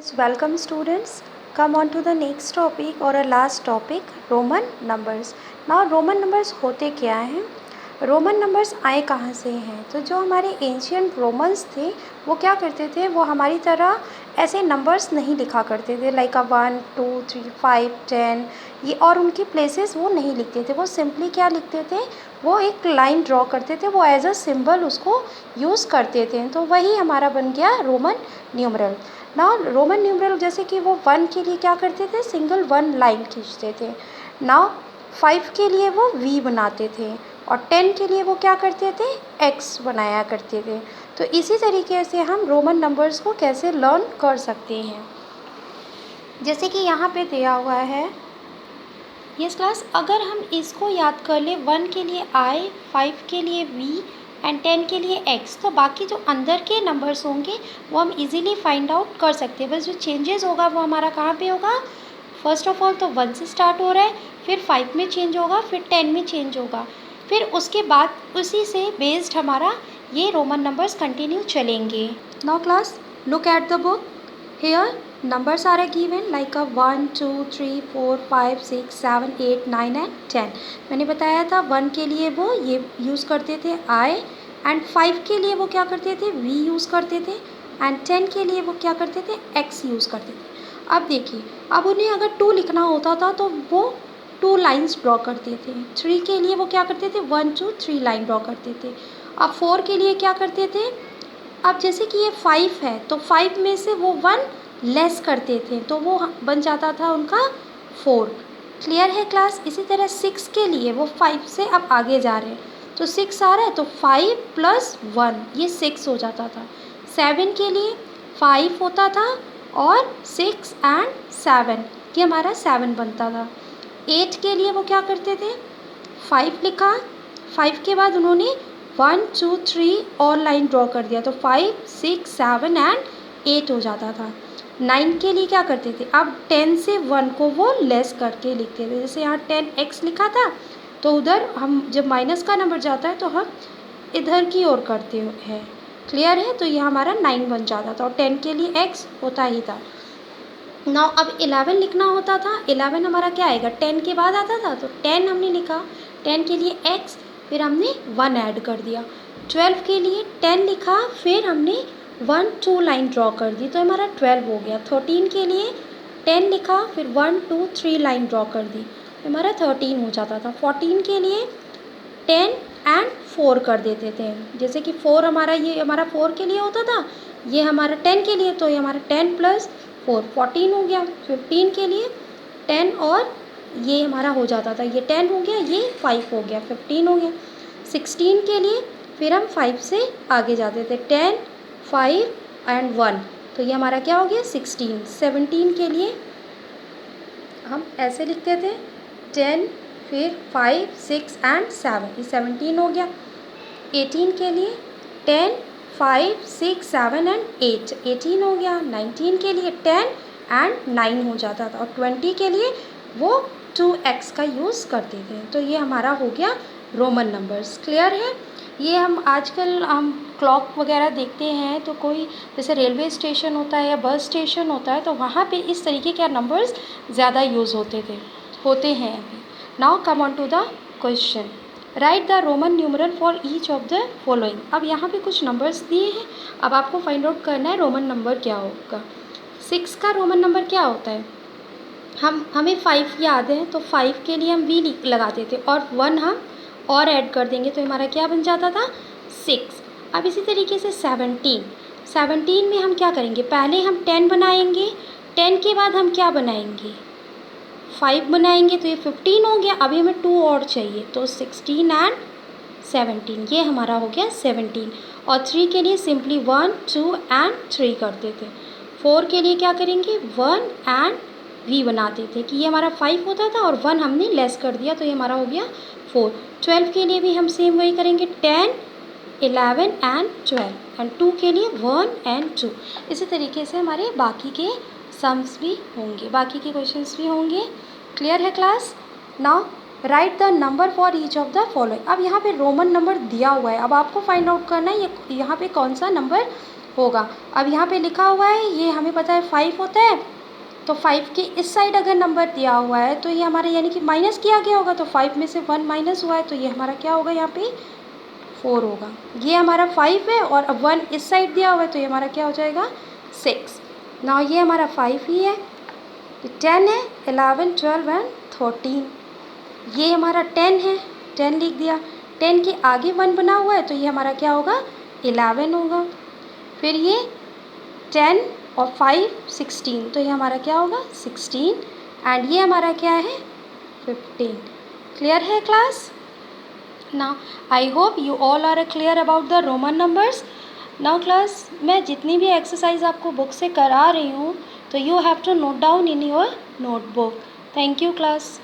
Welcome students. Come on to the next topic or a last topic, Roman numbers. Now Roman numbers होते क्या हैं? Roman numbers आए कहाँ से हैं? तो जो हमारे एंशियंट रोमन्स थे वो क्या करते थे, वो हमारी तरह ऐसे नंबर्स नहीं लिखा करते थे लाइक 1 2 3 5 10 ये, और उनकी प्लेसेस वो नहीं लिखते थे। वो सिंपली क्या लिखते थे, वो एक लाइन ड्रॉ करते थे, वो एज अ सिंबल उसको यूज़ करते थे। तो वही हमारा बन गया रोमन न्यूमरल। ना रोमन न्यूमरल जैसे कि वो 1 के लिए क्या करते थे, सिंगल 1 लाइन खींचते थे। ना 5 के लिए वो V बनाते थे और 10 के लिए वो क्या करते थे, X बनाया करते थे। तो इसी तरीके से हम रोमन नंबर्स को कैसे लर्न कर सकते हैं, जैसे कि यहाँ पे दिया हुआ है। यस क्लास, अगर हम इसको याद कर ले, 1 के लिए I, 5 के लिए V एंड 10 के लिए X, तो बाकी जो अंदर के नंबर्स होंगे वो हम इजीली फाइंड आउट कर सकते हैं। बस जो चेंजेस होगा वो हमारा कहाँ पे होगा, फर्स्ट ऑफ ऑल तो 1 से स्टार्ट हो रहा है, फिर 5 में चेंज होगा, फिर 10 में चेंज होगा, फिर उसके बाद उसी से बेस्ड हमारा ये रोमन नंबर्स कंटिन्यू चलेंगे। Now class, look at the book. Here numbers are given like a 1 2 3 4 5 6 7 8 9 and 10। मैंने बताया था 1 के लिए वो ये यूज़ करते थे I, एंड 5 के लिए वो क्या करते थे, V यूज़ करते थे, एंड 10 के लिए वो क्या करते थे, X यूज़ करते थे। अब देखिए, अब उन्हें अगर 2 लिखना होता था तो वो 2 लाइन्स ड्रॉ करते थे। 3 के लिए वो क्या करते थे, 1 2 3 लाइन ड्रॉ करते थे। अब 4 के लिए क्या करते थे, अब जैसे कि ये 5 है तो 5 में से वो 1 लेस करते थे तो वो बन जाता था उनका 4। क्लियर है क्लास। इसी तरह 6 के लिए वो 5 से अब आगे जा रहे हैं तो 6 आ रहा है तो 5 + 1 ये 6 हो जाता था। 7 के लिए 5 होता था और 6 एंड 7 ये हमारा 7 बनता था। 8 के लिए वो क्या करते थे, 5 लिखा, 5 के बाद उन्होंने 1 2 3 और लाइन ड्रॉ कर दिया तो 5 6 7 एंड 8 हो जाता था। 9 के लिए क्या करते थे, अब 10 से 1 को वो लेस करके लिखते थे। जैसे यहाँ 10x लिखा था तो उधर हम जब माइनस का नंबर जाता है तो हम इधर की ओर करते हैं। क्लियर है, तो ये हमारा 9 बन जाता था और 10 के लिए x होता ही था। नाउ अब 11 लिखना होता था, 11 हमारा क्या आएगा, 10 के बाद आता था तो 10 हमने लिखा, 10 के लिए x, फिर हमने 1 ऐड कर दिया। 12 के लिए 10 लिखा, फिर हमने 1 2 लाइन ड्रॉ कर दी तो हमारा 12 हो गया। 13 के लिए 10 लिखा, फिर 1 2 3 लाइन ड्रॉ कर दी तो हमारा 13 हो जाता था। 14 के लिए 10 एंड 4 कर देते थे, जैसे कि 4 हमारा, ये हमारा 4 के लिए होता था, ये हमारा 10 के लिए, तो ये हमारा 10 + 4 14 हो गया। 15 के लिए 10 और ये हमारा हो जाता था, ये 10 हो गया, ये 5 हो गया, 15 हो गया। 16 के लिए फिर हम 5 से आगे जाते थे, 10 5 एंड 1 तो ये हमारा क्या हो गया, 16। 17 के लिए हम ऐसे लिखते थे, 10 फिर 5 6 एंड 7 ये 17 हो गया। 18 के लिए 10 5 6 7 एंड 8 18 हो गया। 19 के लिए 10 एंड 9 हो जाता था और 20 के लिए वो 2x का यूज़ करते थे। तो ये हमारा हो गया रोमन नंबर्स। क्लियर है। ये हम आजकल हम क्लॉक वगैरह देखते हैं तो कोई जैसे रेलवे स्टेशन होता है या बस स्टेशन होता है तो वहाँ पे इस तरीके के नंबर्स ज़्यादा यूज़ होते हैं अभी। Now come on to the question. Write the Roman numeral for each of the following. अब यहाँ पे कुछ नंबर्स दिए हैं, अब आपको फाइंड आउट करना है रोमन नंबर क्या होगा। 6 का रोमन नंबर क्या होता है, हमें 5 याद है तो 5 के लिए हम V लगाते थे और 1 हम और ऐड कर देंगे तो हमारा क्या बन जाता था, 6। अब इसी तरीके से 17 में हम क्या करेंगे, पहले हम 10 बनाएंगे, 10 के बाद हम क्या बनाएंगे, 5 बनाएंगे तो ये 15 हो गया। अभी हमें 2 और चाहिए तो 16 एंड 17 ये हमारा हो गया 17। और 3 के लिए सिंपली 1 2 एंड 3 करते थे। 4 के लिए क्या करेंगे, 1 एंड V बनाते थे कि ये हमारा 5 होता था और 1 हमने लेस कर दिया तो ये हमारा हो गया 4। 12 के लिए भी हम सेम वही करेंगे, 10 11 एंड 12 एंड 2 के लिए 1 एंड 2। इसी तरीके से हमारे बाकी के सम्स भी होंगे, बाकी के क्वेश्चंस भी होंगे। क्लियर है class. Now right the number for each of the following. अब यहाँ पे रोमन नंबर दिया हुआ है, अब आपको फाइंड आउट करना है ये यहाँ पे कौन सा नंबर होगा। अब यहाँ पे लिखा हुआ है, ये हमें पता है 5 होता है, तो 5 के इस साइड अगर नंबर दिया हुआ है तो ये हमारा यानी कि माइनस किया गया होगा, तो 5 में से 1 माइनस हुआ है तो ये हमारा क्या होगा, यहाँ पे 4 होगा। ये हमारा 5 है और अब 1 इस साइड दिया हुआ है तो ये हमारा क्या हो जाएगा, 6। ना ये हमारा 5 ही है, 10 है, 11, 12 एंड 13। ये हमारा 10 है, 10 लिख दिया। 10 के आगे 1 बना हुआ है तो ये हमारा क्या होगा, 11 होगा। फिर ये 10 और 5 16, तो ये हमारा क्या होगा, 16 एंड ये हमारा क्या है, 15। क्लियर है class? Now I hope you all are clear about the Roman numbers. Now class, मैं जितनी भी एक्सरसाइज आपको बुक से करा रही हूँ तो you have to note down in your notebook. Thank you class.